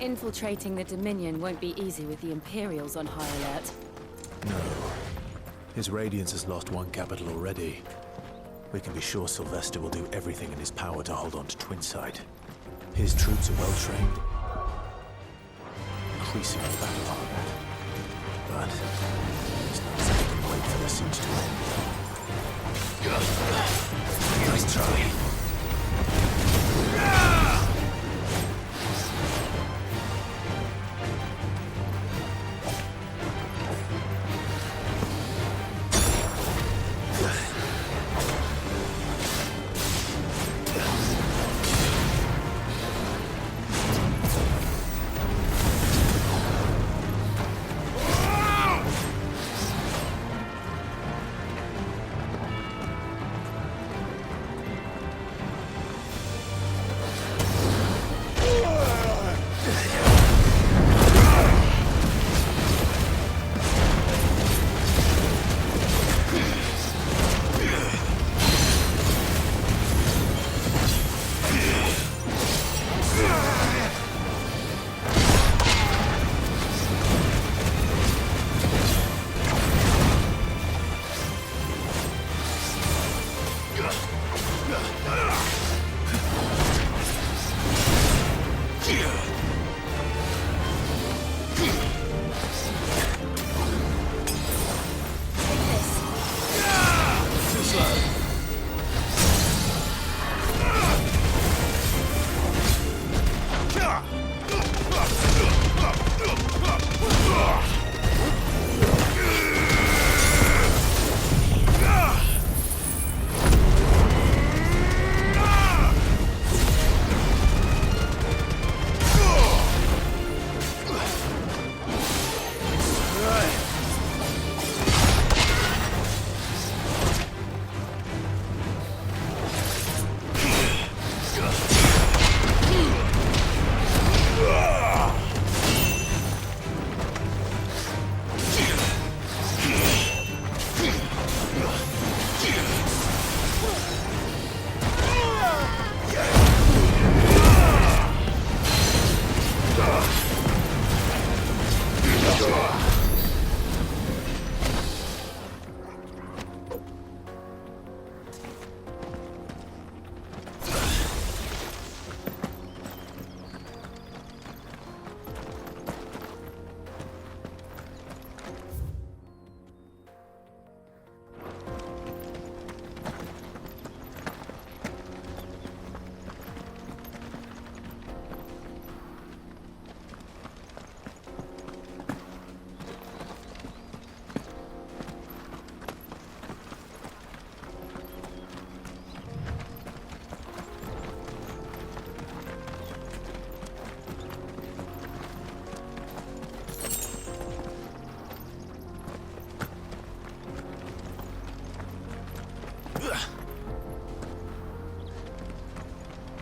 Infiltrating the Dominion won't be easy with the Imperials on high alert. No. His Radiance has lost one capital already. We can be sure Sylvester will do everything in his power to hold on to Twinside. His troops are well trained, increasingly battle-hardened. But there's no way we can wait for the siege to end. Nice try.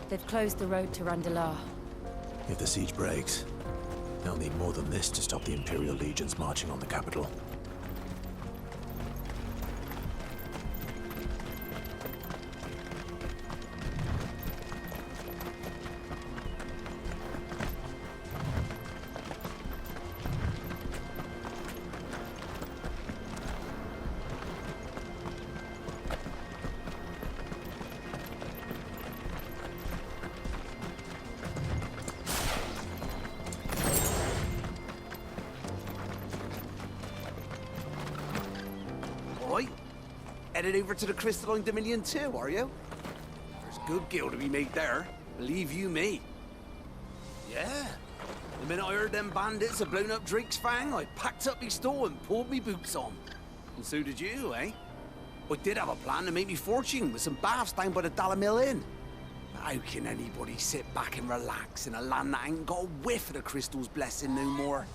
They've closed the road to Randalar. If the siege breaks, they'll need more than this to stop the Imperial legions marching on the capital. headed over to the Crystalline Dominion too, are you? There's good gil to be made there, believe you me. Yeah. The minute I heard them bandits had blown up Drake's Fang, I packed up me store and pulled me boots on. And so did you, eh? I did have a plan to make me fortune with some baths down by the Dallamil Inn. How can anybody sit back and relax in a land that ain't got a whiff of the crystal's blessing no more?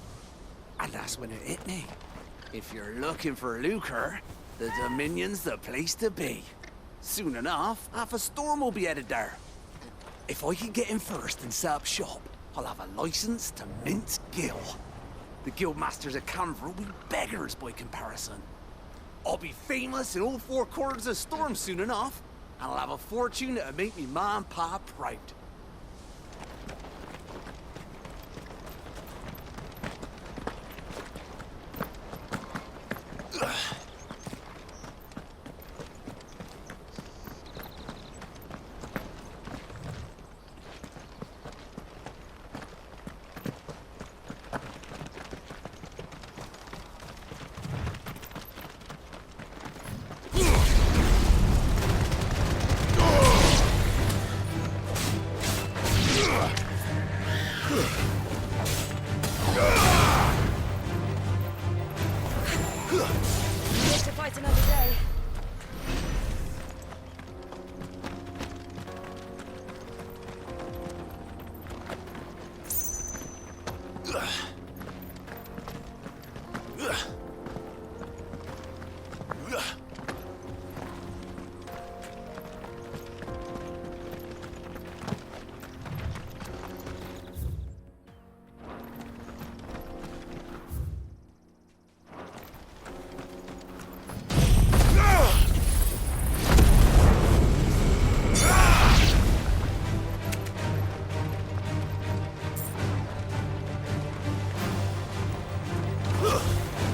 And that's when it hit me. If you're looking for lucre, the Dominion's the place to be. Soon enough, half a storm will be headed there. If I can get in first and set up shop, I'll have a license to mint gil. The guildmasters at Canver will be beggars by comparison. I'll be famous in all four corners of Storm soon enough, and I'll have a fortune that'll make me ma and pa proud. Just to fight another day.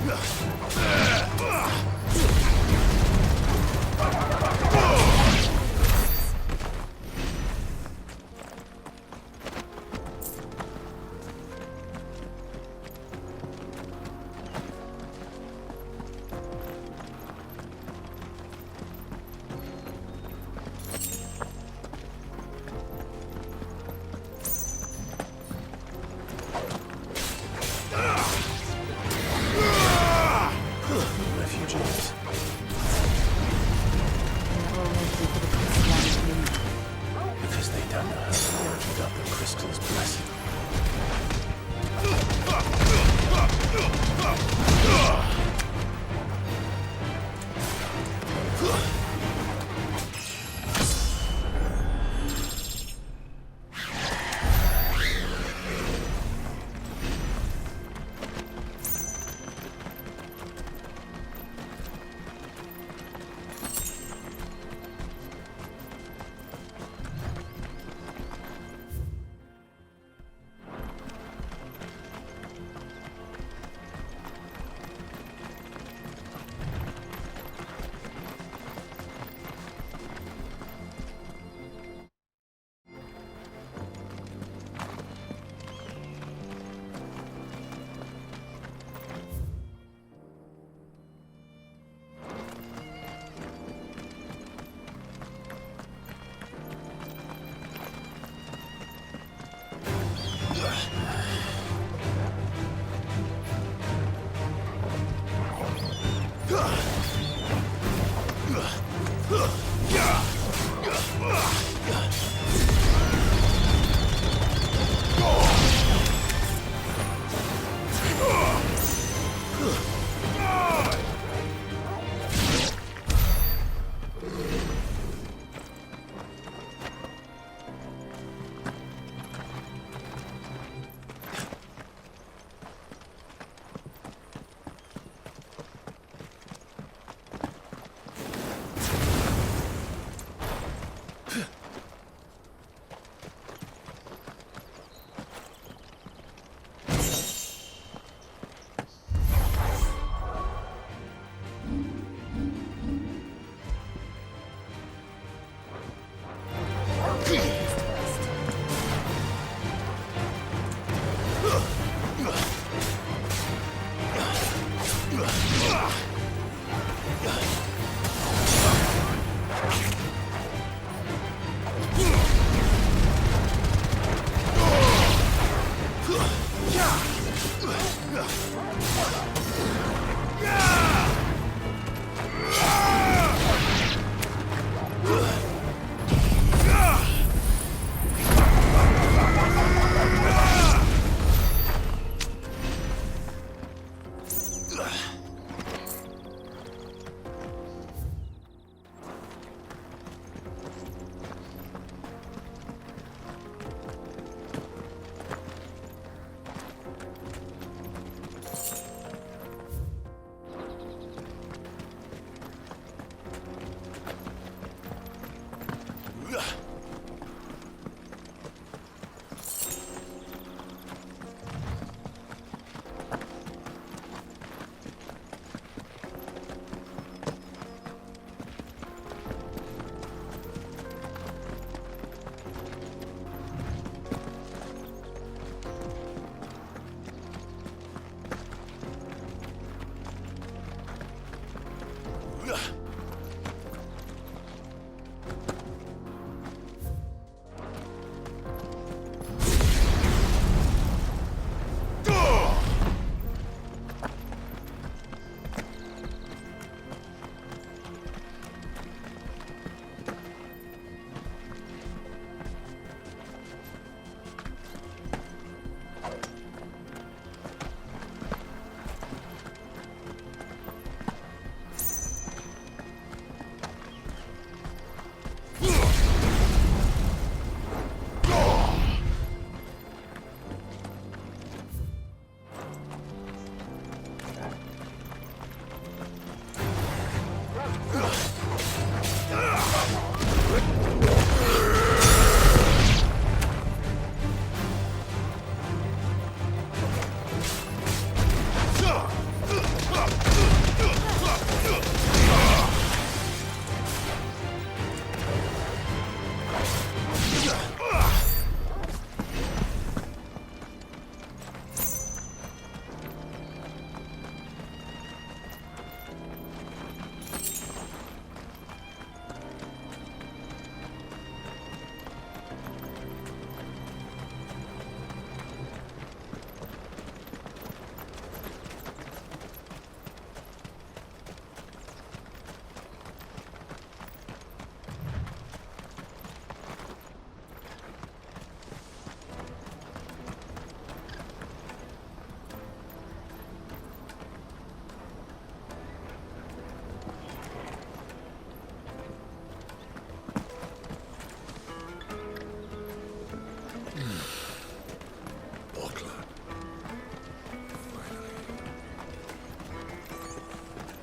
Ugh.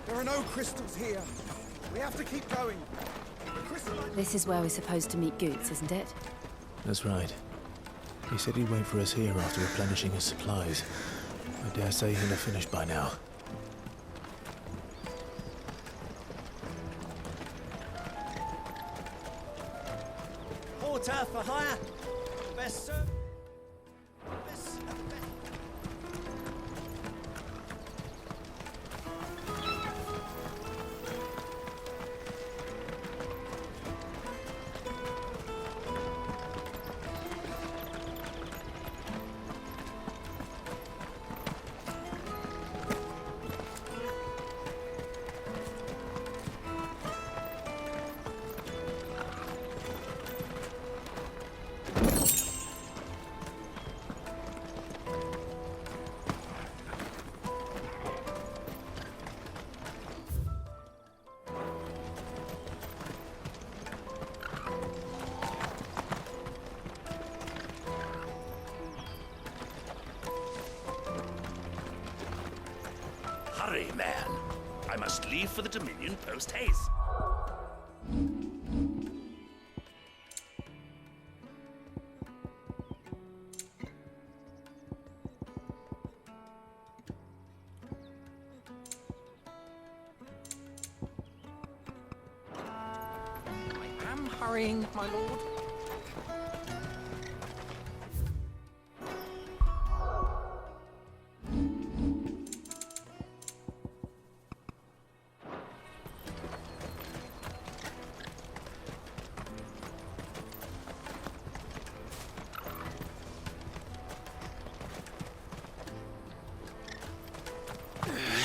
There are no crystals here. We have to keep going. The crystalline... This is where we're supposed to meet Goots, isn't it? That's right. He said he'd wait for us here after replenishing his supplies. I dare say he'll have finished by now. Porter for hire. Best sir. Hurry, man. I must leave for the Dominion post-haste. I am hurrying, my lord.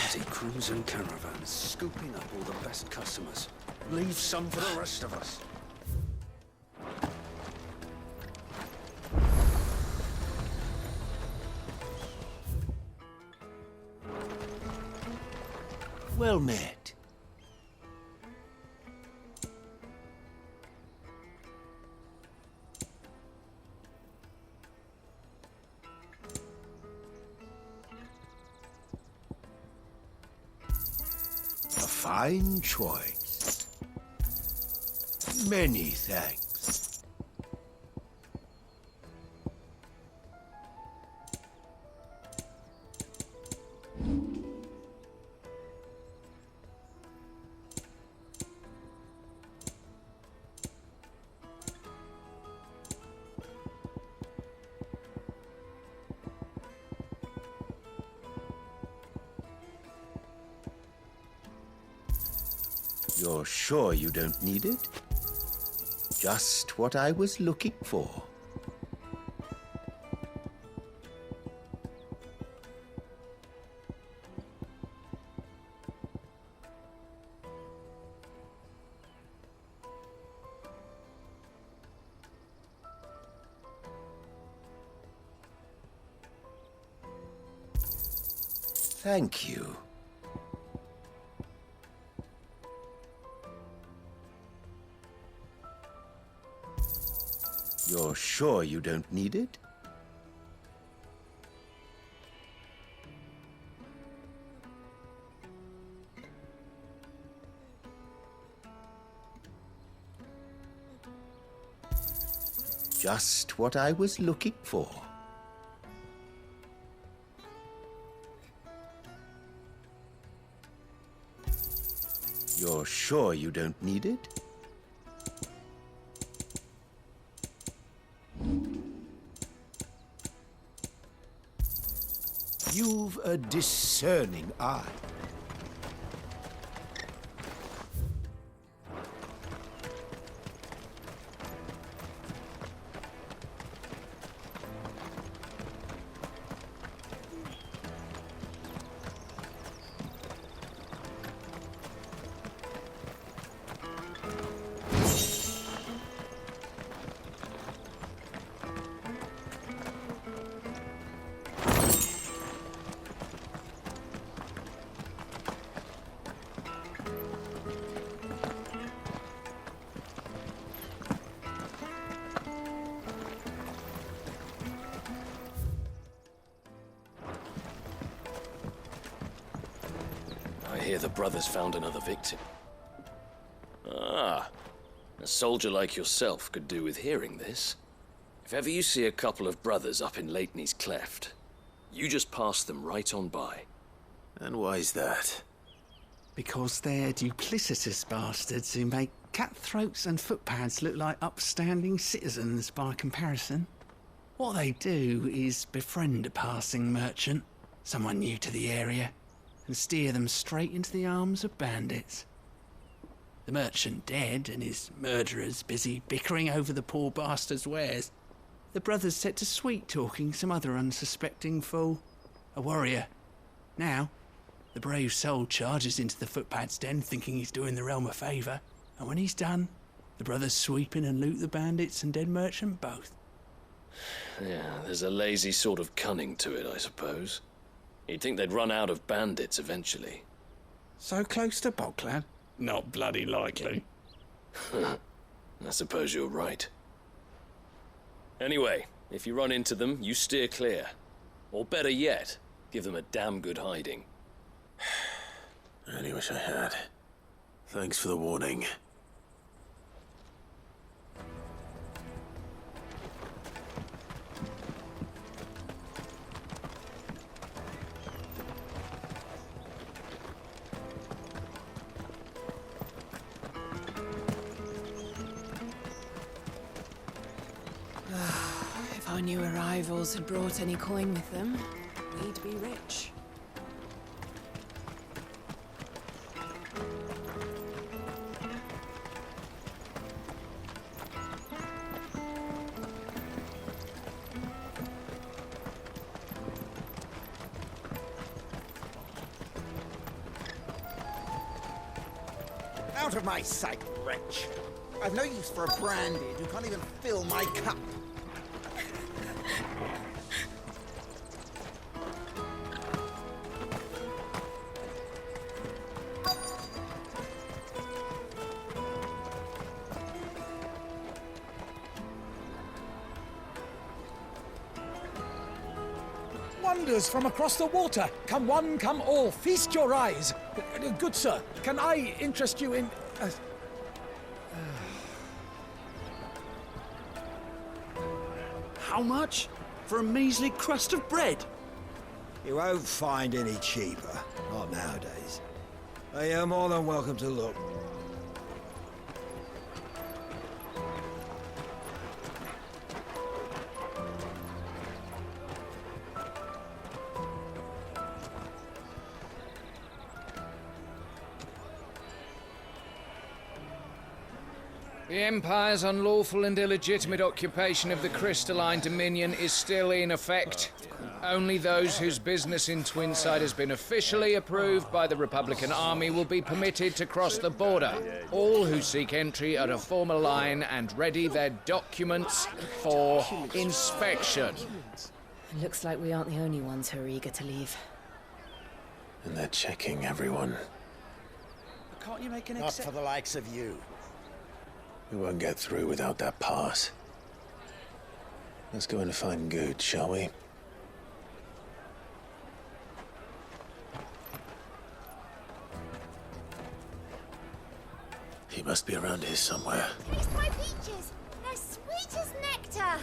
Empty crimson caravans, scooping up all the best customers. Leave some for the rest of us. Well met. A fine choice. Many thanks. You're sure you don't need it? Just what I was looking for. Thank you. You're sure you don't need it? Just what I was looking for. You're sure you don't need it? You've a discerning eye. hear the brothers found another victim. Ah, a soldier like yourself could do with hearing this. If ever you see a couple of brothers up in Lateney's Cleft, you just pass them right on by. And why's that? Because they're duplicitous bastards who make cutthroats and footpads look like upstanding citizens by comparison. What they do is befriend a passing merchant, someone new to the area, and steer them straight into the arms of bandits. The merchant dead and his murderers busy bickering over the poor bastard's wares. The brothers set to sweet-talking some other unsuspecting fool, a warrior. Now, the brave soul charges into the footpad's den thinking he's doing the realm a favour, and when he's done, the brothers sweep in and loot the bandits and dead merchant both. Yeah, there's a lazy sort of cunning to it, I suppose. You'd think they'd run out of bandits eventually. So close to Boglad? Not bloody likely. I suppose you're right. Anyway, if you run into them, you steer clear. Or better yet, give them a damn good hiding. I only wish I had. Thanks for the warning. If our new arrivals had brought any coin with them, we'd be rich. Out of my sight, wretch. I've no use for a branded who can't even fill my cup. Wonders from across the water. Come one, come all. Feast your eyes. Good sir, can I interest you in... How much? For a measly crust of bread? You won't find any cheaper. Not nowadays. But you're more than welcome to look. The Empire's unlawful and illegitimate occupation of the Crystalline Dominion is still in effect. Only those whose business in Twinside has been officially approved by the Republican Army will be permitted to cross the border. All who seek entry are to form a line and ready their documents for inspection. Looks like we aren't the only ones who are eager to leave. And they're checking everyone. Can't you make an Not for the likes of you. We won't get through without that pass. Let's go in and find Good, shall we? He must be around here somewhere. Taste my peaches! They're sweet as nectar!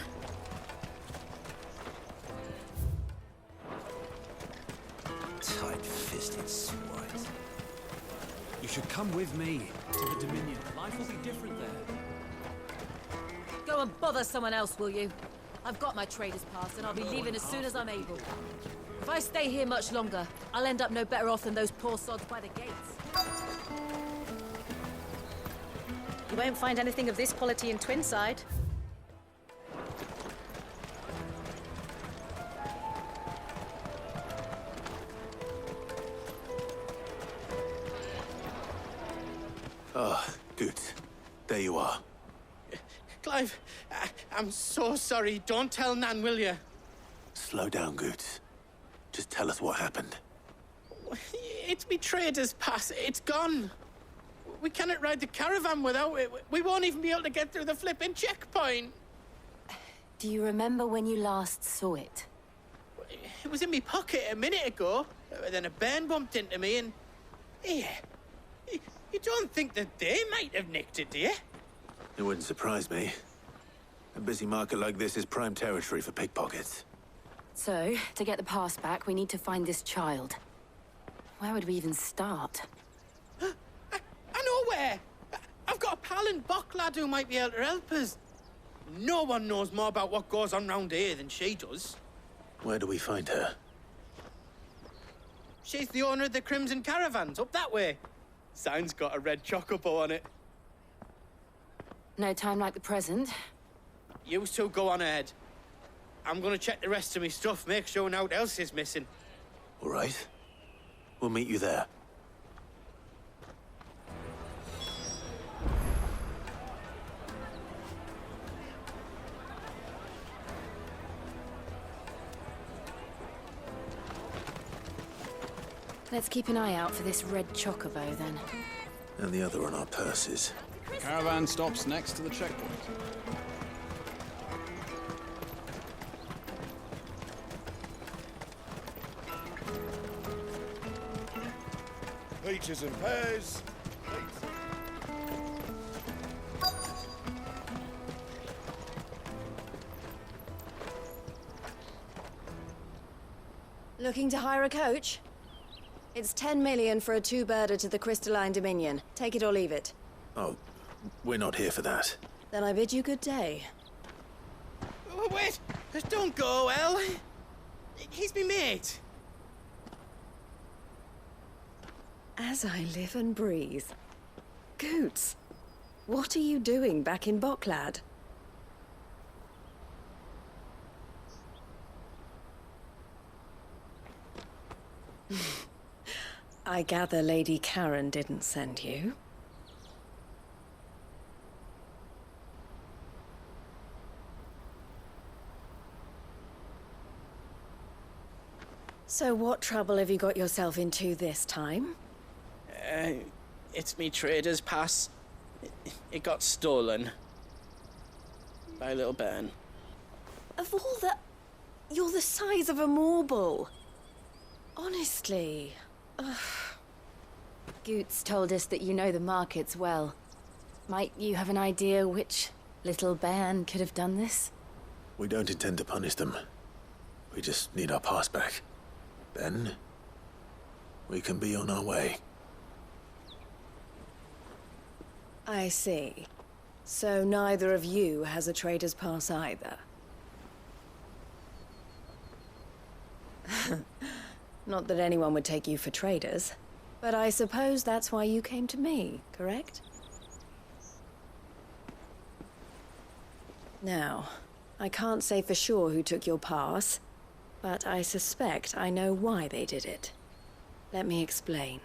Tight-fisted swine. You should come with me to the Dominion. Life will be different there. Go and bother someone else, will you? I've got my trader's pass and I'll be leaving as soon as I'm able. If I stay here much longer, I'll end up no better off than those poor sods by the gates. You won't find anything of this quality in Twinside. Ah, Good. There you are. Clive, I'm so sorry. Don't tell Nan, will you? Slow down, Good. Just tell us what happened. It's me trader's pass. It's gone. We cannot ride the caravan without it. We won't even be able to get through the flipping checkpoint. Do you remember when you last saw it? It was in my pocket a minute ago. Then a bairn bumped into me and... Here. You don't think that they might have nicked it, do you? It wouldn't surprise me. A busy market like this is prime territory for pickpockets. So, to get the pass back, we need to find this child. Where would we even start? I know where! I've got a pal in Bock lad who might be able to help us. No one knows more about what goes on round here than she does. Where do we find her? She's the owner of the Crimson Caravans, up that way. Sign's got a red chocobo on it. No time like the present. You two go on ahead. I'm gonna check the rest of my stuff, make sure naught else is missing. All right. We'll meet you there. Let's keep an eye out for this red chocobo, then. And the other on our purses. Caravan stops next to the checkpoint. Peaches and pears. Looking to hire a coach? It's 10 million for a two-birder to the Crystalline Dominion. Take it or leave it. Oh, we're not here for that. Then I bid you good day. Oh, wait! Don't go, El. He's me mate. As I live and breathe. Goots, what are you doing back in Bocklad? I gather Lady Karen didn't send you. So what trouble have you got yourself into this time? It's me trader's pass. It got stolen. By little Ben. Of all the... You're the size of a marble. Honestly. Ugh. Goots told us that you know the markets well. Might you have an idea which little bairn could have done this? We don't intend to punish them. We just need our pass back. Then, we can be on our way. I see. So neither of you has a trader's pass either. Not that anyone would take you for traders, but I suppose that's why you came to me, correct? Now, I can't say for sure who took your pass, but I suspect I know why they did it. Let me explain.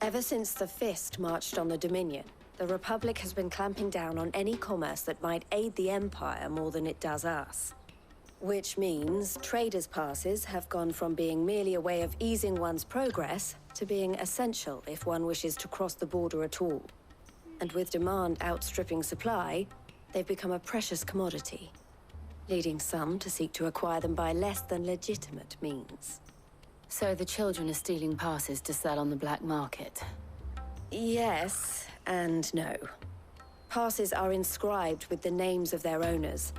Ever since the Fist marched on the Dominion, the Republic has been clamping down on any commerce that might aid the Empire more than it does us. Which means traders' passes have gone from being merely a way of easing one's progress to being essential if one wishes to cross the border at all. And with demand outstripping supply, they've become a precious commodity, leading some to seek to acquire them by less than legitimate means. So the children are stealing passes to sell on the black market? Yes, and no. Passes are inscribed with the names of their owners,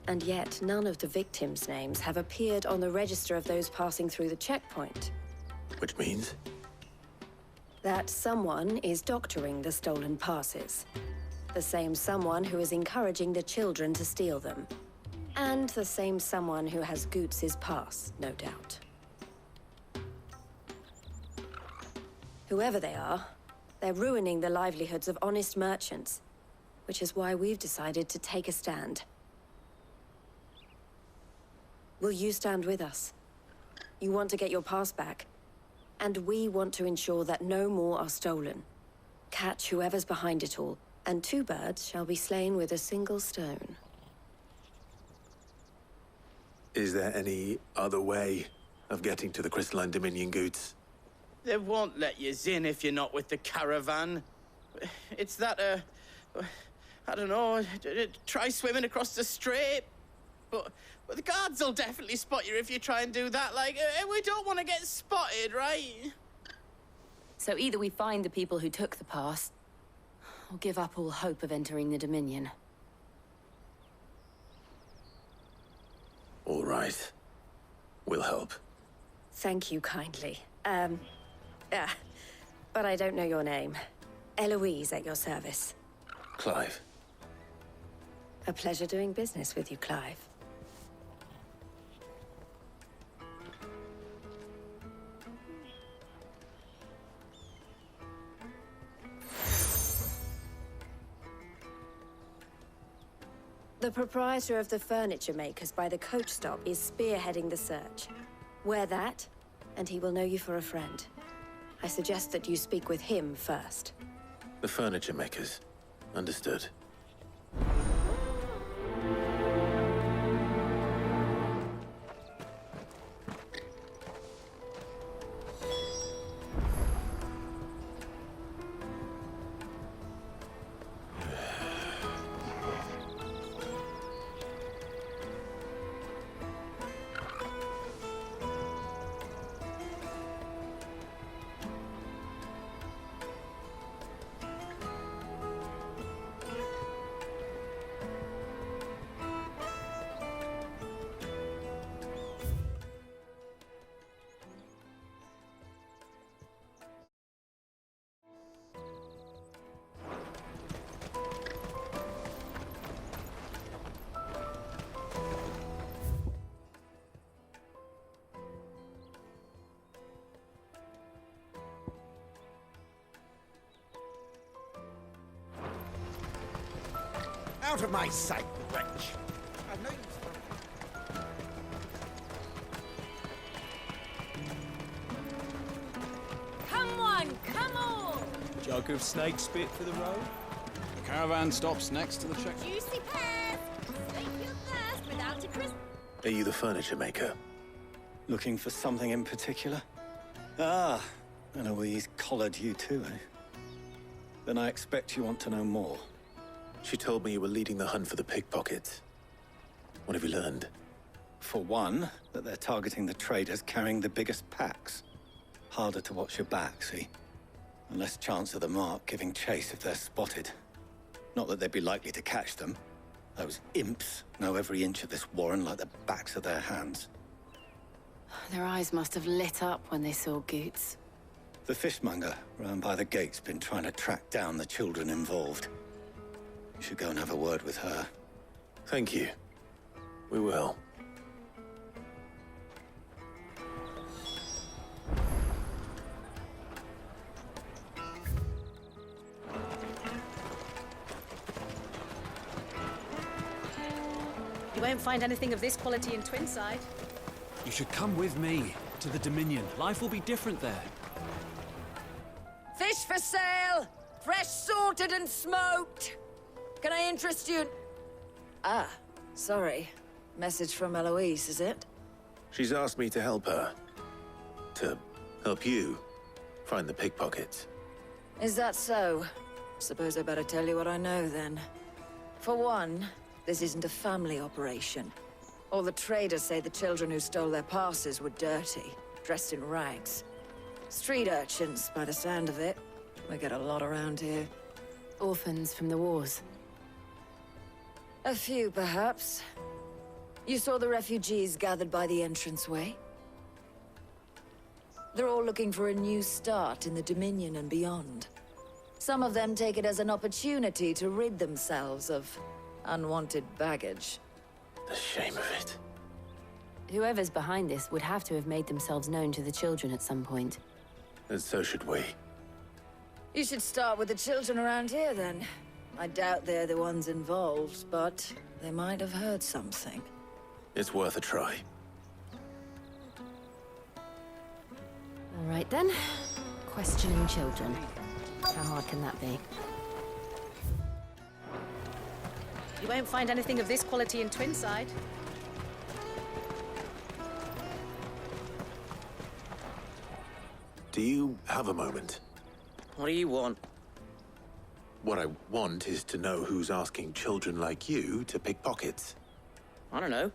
and yet none of the victims' names have appeared on the register of those passing through the checkpoint. Which means? That someone is doctoring the stolen passes. The same someone who is encouraging the children to steal them. And the same someone who has Goots' pass, no doubt. Whoever they are, they're ruining the livelihoods of honest merchants, which is why we've decided to take a stand. Will you stand with us? You want to get your pass back, and we want to ensure that no more are stolen. Catch whoever's behind it all, and two birds shall be slain with a single stone. Is there any other way of getting to the Crystalline Dominion, Goots? They won't let you in if you're not with the caravan. It's that, I don't know, try swimming across the strait. But the guards will definitely spot you if you try and do that. Like, we don't want to get spotted, right? So either we find the people who took the pass, or give up all hope of entering the Dominion. All right. We'll help. Thank you kindly. But I don't know your name. Eloise at your service. Clive. A pleasure doing business with you, Clive. The proprietor of the furniture makers by the coach stop is spearheading the search. Wear that, and he will know you for a friend. I suggest that you speak with him first. The furniture makers. Understood. Out of my sight, wretch! I know Come on, come on! Jug of snake spit for the road? The caravan stops next to the check. Juicy pears! Slake your thirst without a crisp. Are you the furniture maker? Looking for something in particular? Ah, Eloise collared you too, eh? Then I expect you want to know more. She told me you were leading the hunt for the pickpockets. What have you learned? For one, that they're targeting the traders carrying the biggest packs. Harder to watch your back, see? And less chance of the mark giving chase if they're spotted. Not that they'd be likely to catch them. Those imps know every inch of this warren like the backs of their hands. Their eyes must have lit up when they saw Goots. The fishmonger round by the gate's been trying to track down the children involved. You should go and have a word with her. Thank you. We will. You won't find anything of this quality in Twinside. You should come with me to the Dominion. Life will be different there. Fish for sale! Fresh sorted and smoked! Can I interest you in... Ah, sorry. Message from Eloise, is it? She's asked me to help her. To help you find the pickpockets. Is that so? Suppose I better tell you what I know, then. For one, this isn't a family operation. All the traders say the children who stole their passes were dirty, dressed in rags. Street urchins, by the sound of it. We get a lot around here. Orphans from the wars. A few, perhaps. You saw the refugees gathered by the entranceway? They're all looking for a new start in the Dominion and beyond. Some of them take it as an opportunity to rid themselves of unwanted baggage. The shame of it. Whoever's behind this would have to have made themselves known to the children at some point. And so should we. You should start with the children around here, then. I doubt they're the ones involved, but they might have heard something. It's worth a try. All right, then. Questioning children. How hard can that be? You won't find anything of this quality in Twinside. Do you have a moment? What do you want? What I want is to know who's asking children like you to pick pockets. I don't know.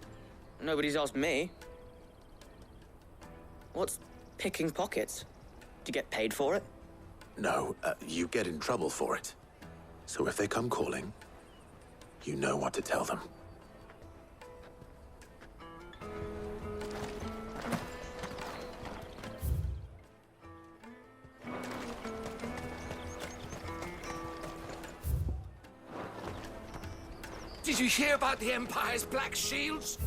Nobody's asked me. What's picking pockets? Do you get paid for it? No, you get in trouble for it. So if they come calling, you know what to tell them. Did you hear about the Empire's Black Shields?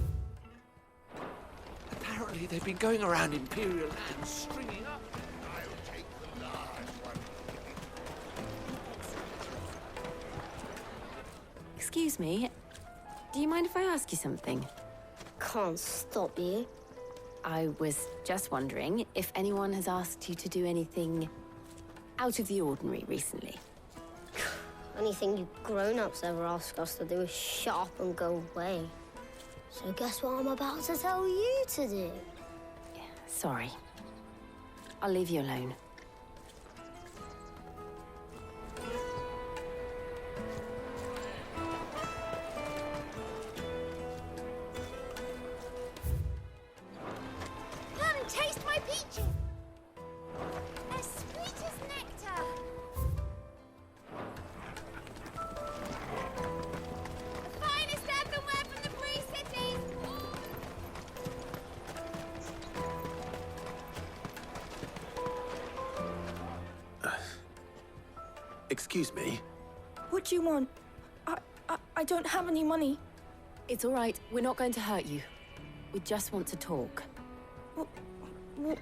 Apparently they've been going around Imperial lands stringing up. I'll take the large one. Excuse me, do you mind if I ask you something? Can't stop you. I was just wondering if anyone has asked you to do anything out of the ordinary recently. Anything you grown-ups ever ask us to do is shut up and go away. So guess what I'm about to tell you to do? Sorry. I'll leave you alone. Come and taste my peaches! As sweet as nectar! The finest earthenware from the Free Cities! Excuse me? What do you want? I don't have any money. It's all right. We're not going to hurt you. We just want to talk.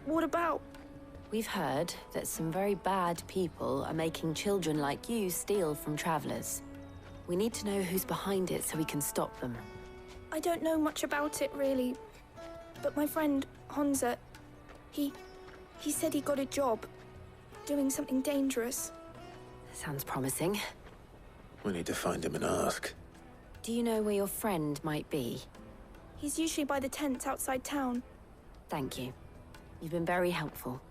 What about? We've heard that some very bad people are making children like you steal from travelers. We need to know who's behind it so we can stop them. I don't know much about it, really. But my friend, Honza, he said he got a job doing something dangerous. Sounds promising. We need to find him and ask. Do you know where your friend might be? He's usually by the tents outside town. Thank you. You've been very helpful.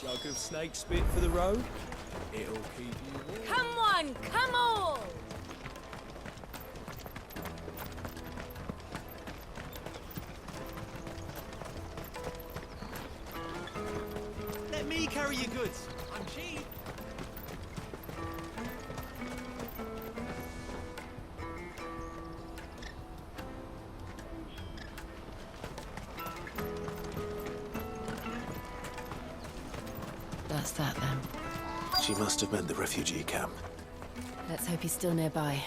Jug of snake spit for the road? It'll keep you warm. Come one, come all! Let me carry your goods. I'm cheap. That's that then. She must have meant the refugee camp. Let's hope he's still nearby.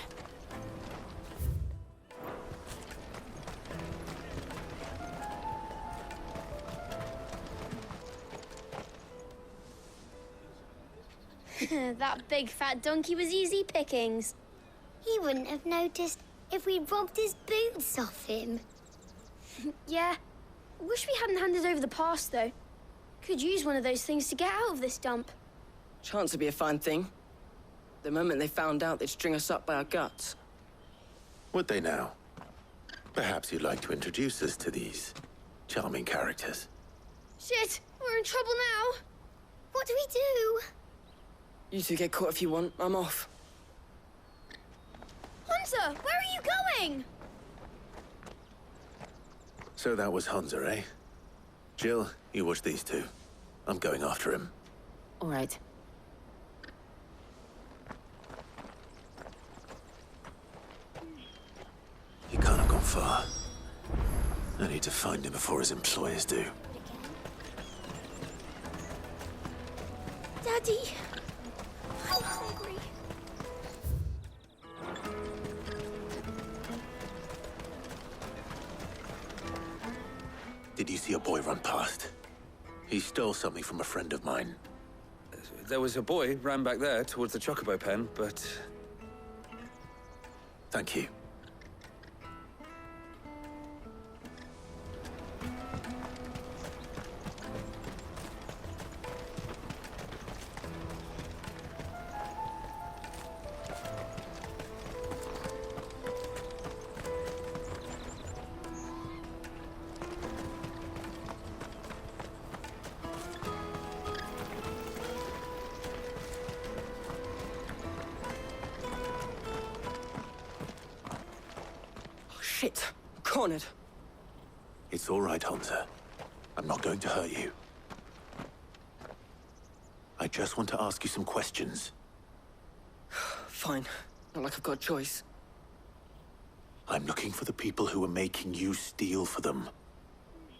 That big fat donkey was easy pickings. He wouldn't have noticed if we'd robbed his boots off him. Yeah. Wish we hadn't handed over the pass, though. Could use one of those things to get out of this dump. Chance would be a fine thing. The moment they found out, they'd string us up by our guts. Would they now? Perhaps you'd like to introduce us to these charming characters. Shit, we're in trouble now. What do we do? You two get caught if you want. I'm off. Hunter, where are you going? So that was Hunter, eh? Jill, you watch these two. I'm going after him. All right. He can't have gone far. I need to find him before his employers do. Daddy, I'm hungry. Did you see a boy run past? He stole something from a friend of mine. There was a boy ran back there towards the chocobo pen, but... Thank you. cornered. It's all right, Hansa. I'm not going to hurt you. I just want to ask you some questions. Fine. Not like I've got a choice. I'm looking for the people who are making you steal for them.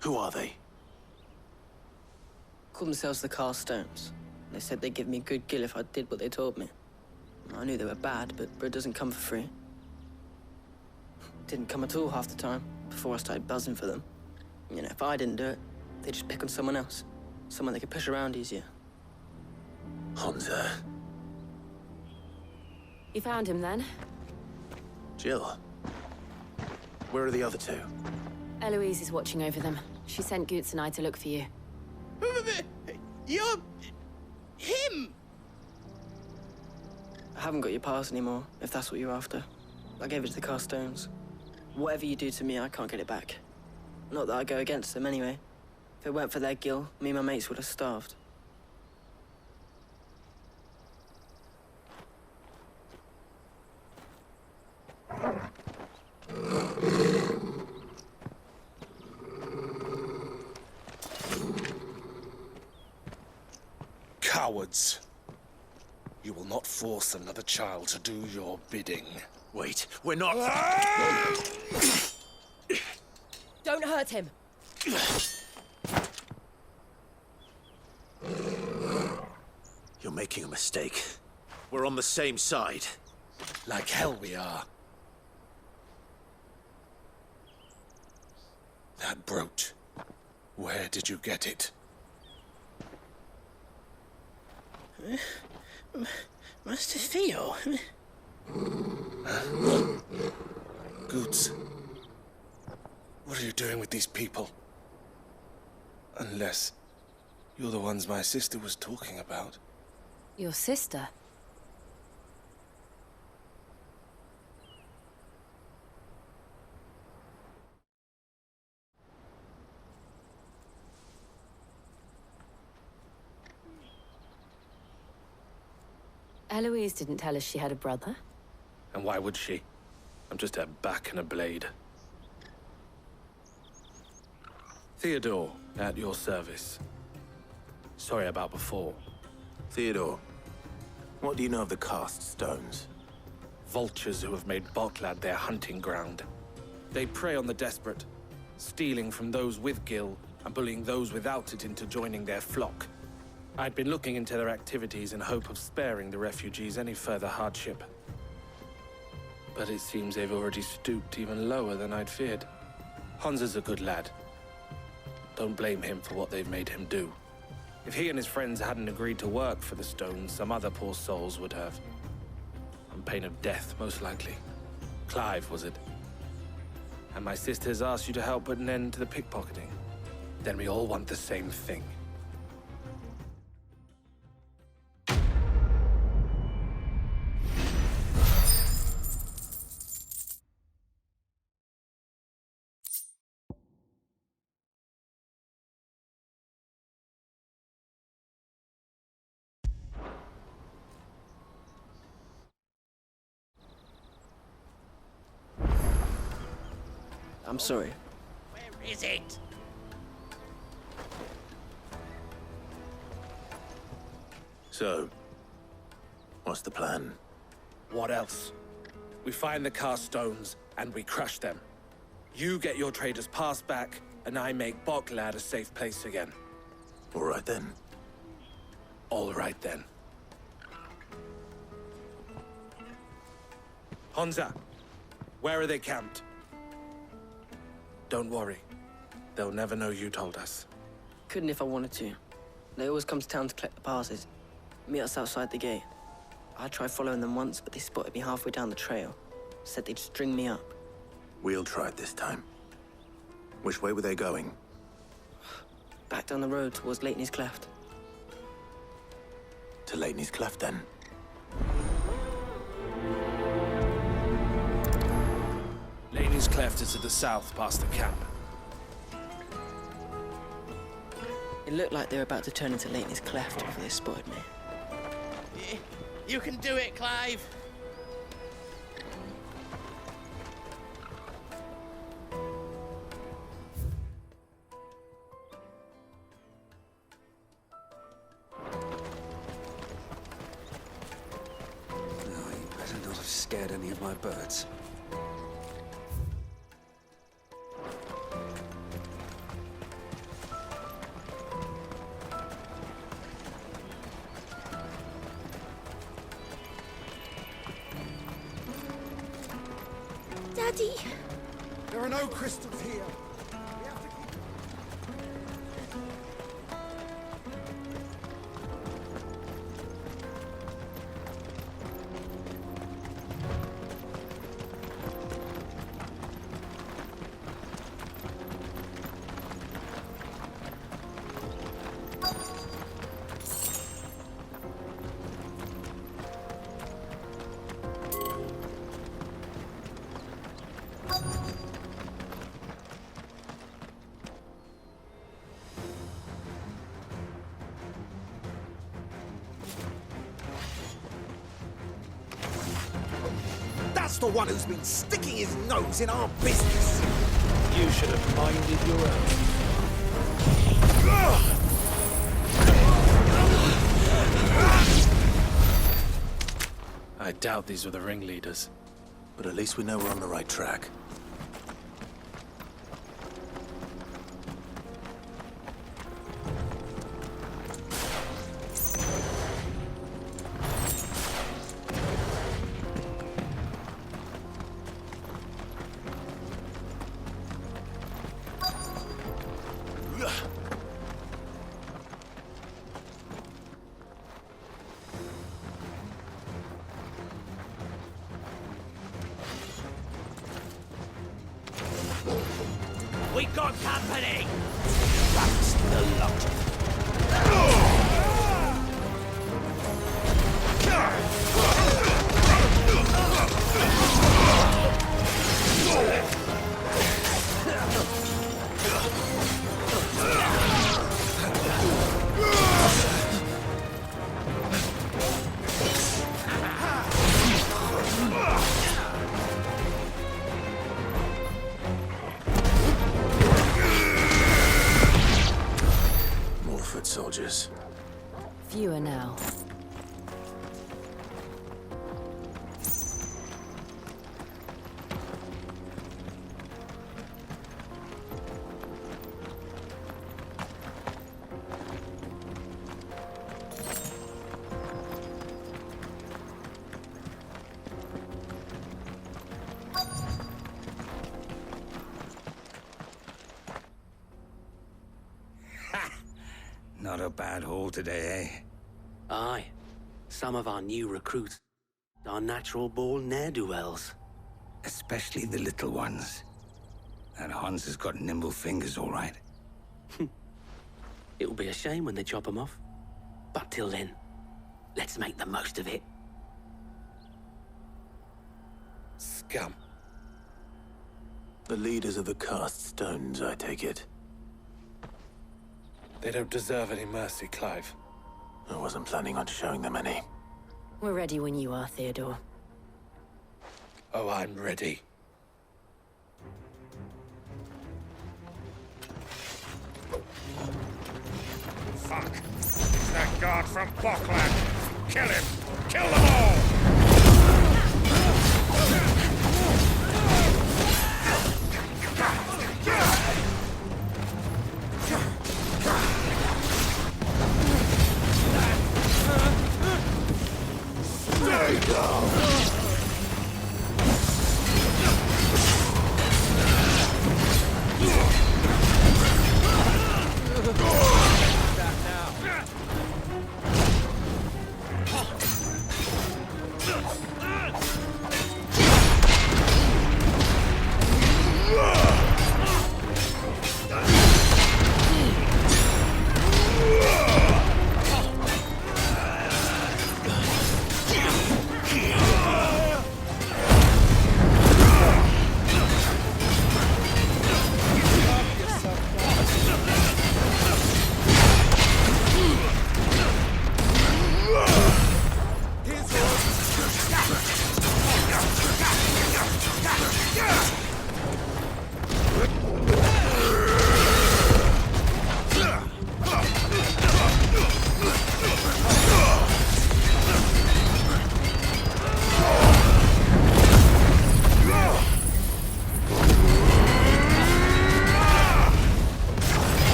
Who are they? Call themselves the Carstones. They said they'd give me a good gill if I did what they told me. I knew they were bad, but bread doesn't come for free. Didn't come at all half the time, before I started buzzing for them. You know, if I didn't do it, they'd just pick on someone else. Someone they could push around easier. Hansa. You found him then? Jill. Where are the other two? Eloise is watching over them. She sent Goots and I to look for you. You're... him! I haven't got your pass anymore, if that's what you're after. I gave it to the Carstones. Whatever you do to me, I can't get it back. Not that I go against them anyway. If it weren't for their gill, me and my mates would have starved. Cowards. You will not force another child to do your bidding. Wait, we're not... Don't hurt him. You're making a mistake. We're on the same side. Like hell we are. That brooch. Where did you get it? Master Theo? Goots. What are you doing with these people? Unless you're the ones my sister was talking about. Your sister? Eloise didn't tell us she had a brother. And why would she? I'm just her back and a blade. Theodore, at your service. Sorry about before. Theodore, what do you know of the Cast Stones? Vultures who have made Boklad their hunting ground. They prey on the desperate, stealing from those with gil and bullying those without it into joining their flock. I'd been looking into their activities in hope of sparing the refugees any further hardship. But it seems they've already stooped even lower than I'd feared. Hansa's a good lad. Don't blame him for what they've made him do. If he and his friends hadn't agreed to work for the Stones, some other poor souls would have. On pain of death, most likely. Clive, was it? And my sisters asked you to help put an end to the pickpocketing. Then we all want the same thing. I'm sorry. Where is it? So, what's the plan? What else? We find the Carstones and we crush them. You get your trader's pass back, and I make Boklad a safe place again. All right then. All right then. Hansa, where are they camped? Don't worry. They'll never know you told us. Couldn't if I wanted to. They always come to town to collect the passes. Meet us outside the gate. I tried following them once, but they spotted me halfway down the trail. Said they'd string me up. We'll try it this time. Which way were they going? Back down the road towards Leighton's Cleft. To Leighton's Cleft, then? Leighton's Cleft is to the south, past the camp. It looked like they were about to turn into Leighton's Cleft before they spotted me. You can do it, Clive. scared any of my birds. Daddy! There are no crystals here. We have to keep... That's the one who's been sticking his nose in our business. You should have minded your own. I doubt these were the ringleaders. But at least we know we're on the right track. We got company! That's the lot. Soldiers. Fewer now. Not a bad haul today, eh? Aye. Some of our new recruits are natural-born ne'er-do-wells. Especially the little ones. That Hans has got nimble fingers, all right. It'll be a shame when they chop them off. But till then, let's make the most of it. Scum. The leaders of the cast stones, I take it. They don't deserve any mercy, Clive. I wasn't planning on showing them any. We're ready when you are, Theodore. Oh, I'm ready. Fuck! It's that guard from Bockland! Kill him! Kill them all! Stay down! Yeah!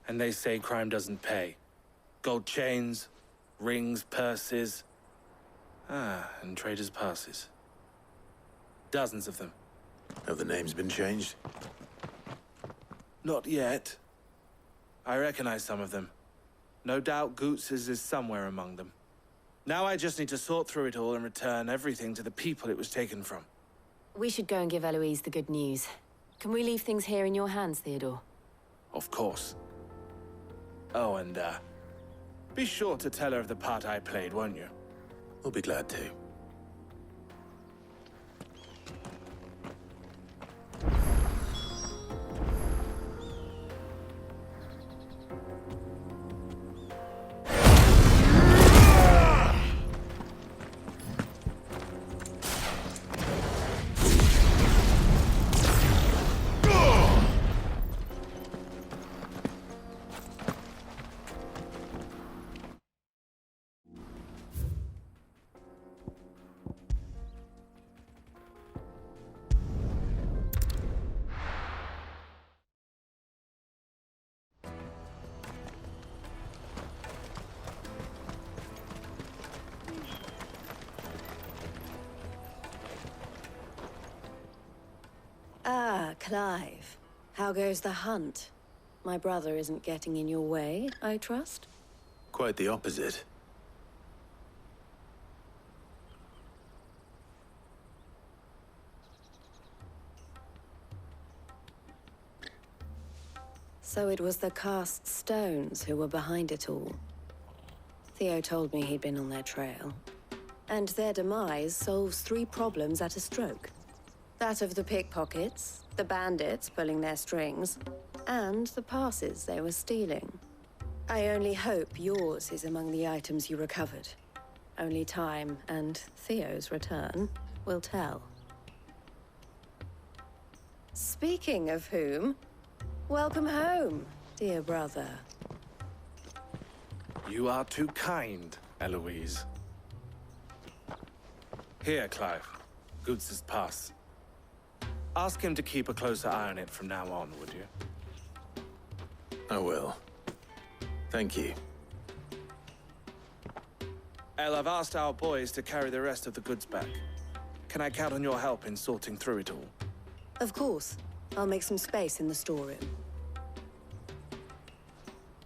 And they say crime doesn't pay. Gold chains, rings, purses. And traders' passes. Dozens of them. Have the names been changed? Not yet. I recognize some of them. No doubt Goots's is somewhere among them. Now I just need to sort through it all and return everything to the people it was taken from. We should go and give Eloise the good news. Can we leave things here in your hands, Theodore? Of course. Oh, and, be sure to tell her of the part I played, won't you? We'll be glad to. Ah, Clive. How goes the hunt? My brother isn't getting in your way, I trust? Quite the opposite. So it was the cast stones who were behind it all. Theo told me he'd been on their trail. And their demise solves 3 problems at a stroke. That of the pickpockets, the bandits pulling their strings, and the passes they were stealing. I only hope yours is among the items you recovered. Only time and Theo's return will tell. Speaking of whom, welcome home, dear brother. You are too kind, Eloise. Here, Clive. Goots's pass. Ask him to keep a closer eye on it from now on, would you? I will. Thank you. El, I've asked our boys to carry the rest of the goods back. Can I count on your help in sorting through it all? Of course. I'll make some space in the storeroom.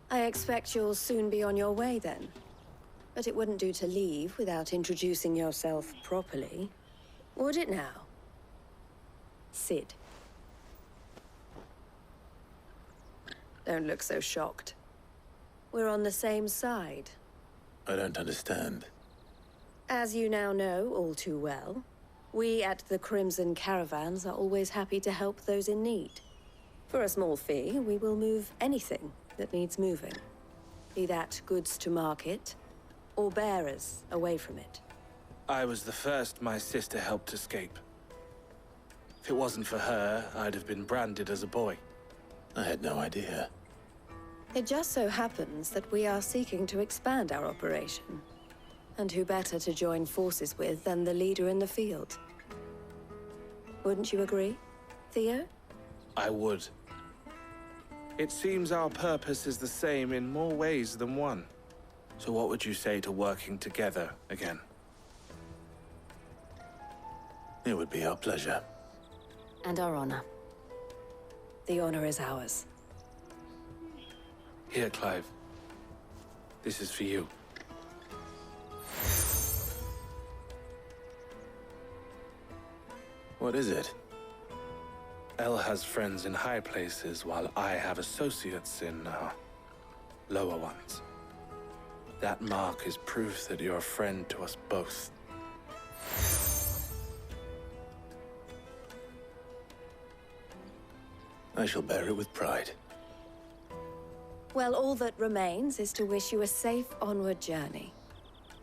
I expect you'll soon be on your way then. But it wouldn't do to leave without introducing yourself properly. Would it now? Sid. Don't look so shocked. We're on the same side. I don't understand. As you now know all too well, we at the Crimson Caravans are always happy to help those in need. For a small fee, we will move anything that needs moving. Be that goods to market, or bearers away from it. I was the first my sister helped escape. If it wasn't for her, I'd have been branded as a boy. I had no idea. It just so happens that we are seeking to expand our operation. And who better to join forces with than the leader in the field? Wouldn't you agree, Theo? I would. It seems our purpose is the same in more ways than one. So what would you say to working together again? It would be our pleasure. And our honor. The honor is ours. Here, Clive. This is for you. What is it? El has friends in high places, while I have associates in, lower ones. That mark is proof that you're a friend to us both. I shall bear it with pride. Well, all that remains is to wish you a safe onward journey.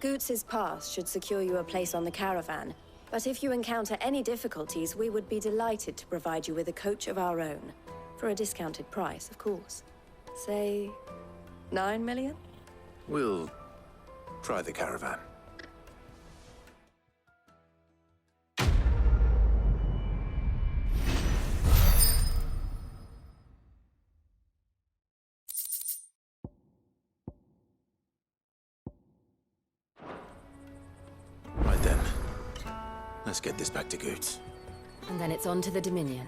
Goots's pass should secure you a place on the caravan, but if you encounter any difficulties, we would be delighted to provide you with a coach of our own. For a discounted price, of course. Say, 9 million? We'll try the caravan. Let's get this back to Goots. And then it's on to the Dominion.